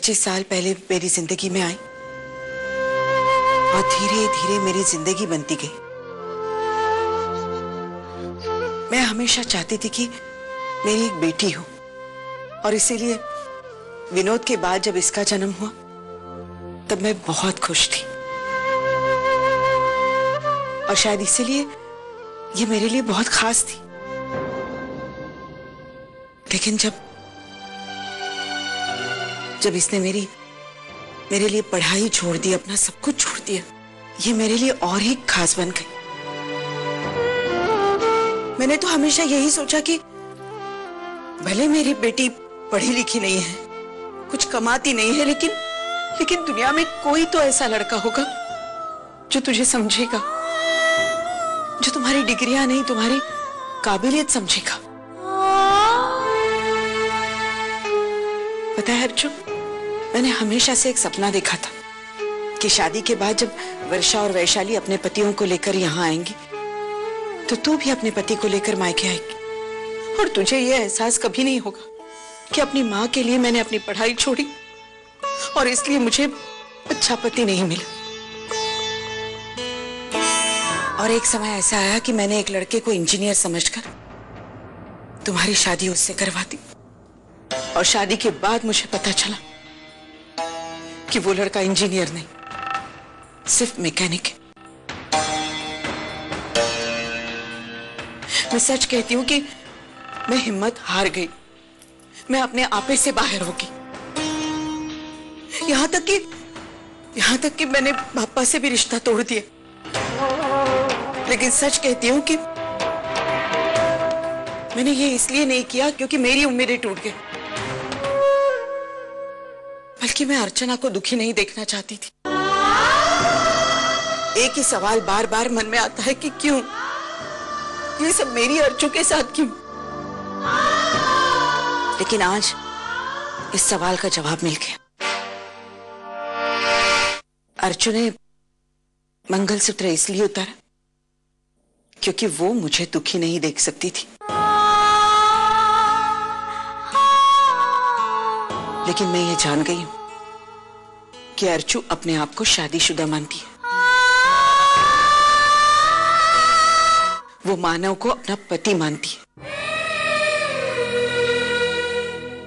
25 साल पहले मेरी जिंदगी में आई और धीरे धीरे मेरी जिंदगी बनती गई। मैं हमेशा चाहती थी कि मेरी एक बेटी हो और इसीलिए विनोद के बाद जब इसका जन्म हुआ तब मैं बहुत खुश थी और शायद इसीलिए ये मेरे लिए बहुत खास थी। लेकिन जब इसने मेरे लिए पढ़ाई छोड़ दी, अपना सब कुछ छोड़ दिया, ये मेरे लिए और ही खास बन गई। मैंने तो हमेशा यही सोचा कि भले मेरी बेटी पढ़ी लिखी नहीं है, कुछ कमाती नहीं है, लेकिन दुनिया में कोई तो ऐसा लड़का होगा जो तुझे समझेगा, जो तुम्हारी डिग्रियां नहीं तुम्हारी काबिलियत समझेगा। पता है अर्जुन, मैंने हमेशा से एक सपना देखा था कि शादी के बाद जब वर्षा और वैशाली अपने पतियों को लेकर यहाँ आएंगी तो तू भी अपने पति को लेकर मायके आएगी और तुझे यह एहसास कभी नहीं होगा कि अपनी माँ के लिए मैंने अपनी पढ़ाई छोड़ी और इसलिए मुझे अच्छा पति नहीं मिला। और एक समय ऐसा आया कि मैंने एक लड़के को इंजीनियर समझकर तुम्हारी शादी उससे करवा दी और शादी के बाद मुझे पता चला कि वो लड़का इंजीनियर नहीं, सिर्फ मैकेनिक है। मैं सच कहती हूं कि मैं हिम्मत हार गई, मैं अपने आपे से बाहर हो गई। यहां तक कि मैंने पापा से भी रिश्ता तोड़ दिया। लेकिन सच कहती हूं कि मैंने ये इसलिए नहीं किया क्योंकि मेरी उम्मीदें टूट गई, बल्कि मैं अर्चना को दुखी नहीं देखना चाहती थी। एक ही सवाल बार बार मन में आता है कि क्यों ये सब मेरी अर्चू के साथ क्यों। लेकिन आज इस सवाल का जवाब मिल गया। अर्चू ने मंगलसूत्र इसलिए उतारा क्योंकि वो मुझे दुखी नहीं देख सकती थी। लेकिन मैं ये जान गई हूं कि अर्चू अपने आप को शादीशुदा मानती है। वो मानव को अपना पति मानती है।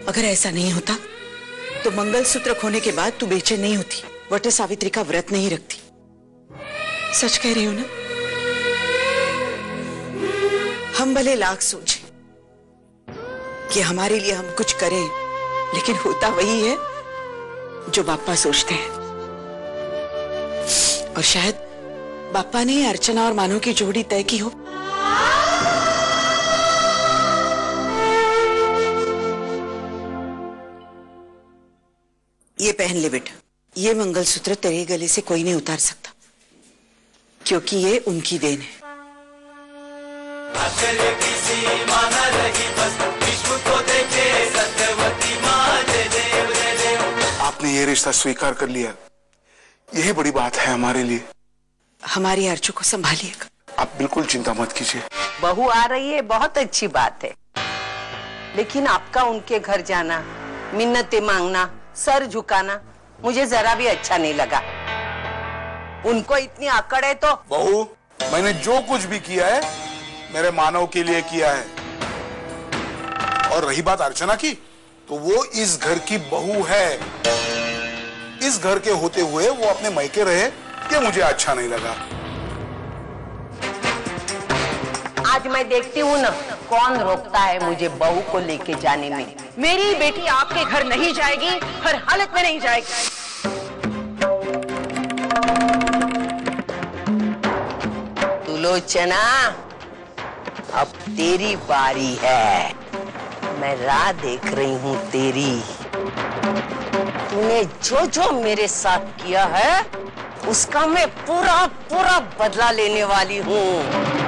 अगर ऐसा नहीं होता तो मंगलसूत्र खोने के बाद तू बेचैन नहीं होती, वट सावित्री का व्रत नहीं रखती। सच कह रही हूं ना? हम भले लाख सोचे कि हमारे लिए हम कुछ करें, लेकिन होता वही है जो बापा सोचते हैं। और शायद बापा ने अर्चना और मानव की जोड़ी तय की हो। ये पहन ले बेटा, ये मंगलसूत्र तेरे गले से कोई नहीं उतार सकता क्योंकि ये उनकी देन है। आपने ये रिश्ता स्वीकार कर लिया, यही बड़ी बात है हमारे लिए। हमारी अर्चू को संभालिएगा। आप बिल्कुल चिंता मत कीजिए। बहू आ रही है, बहुत अच्छी बात है, लेकिन आपका उनके घर जाना, मिन्नतें मांगना, सर झुकाना मुझे जरा भी अच्छा नहीं लगा। उनको इतनी आकड़ है तो। बहू, मैंने जो कुछ भी किया है मेरे मानव के लिए किया है। और रही बात अर्चना की, तो वो इस घर की बहू है। इस घर के होते हुए वो अपने मायके रहे, ये मुझे अच्छा नहीं लगा। आज मैं देखती हूँ ना कौन रोकता है मुझे बहू को लेके जाने में। मेरी बेटी आपके घर नहीं जाएगी, हर हालत में नहीं जाएगी। सुलोचना, अब तेरी बारी है। मैं राह देख रही हूँ तेरी। तूने जो जो मेरे साथ किया है उसका मैं पूरा पूरा बदला लेने वाली हूँ।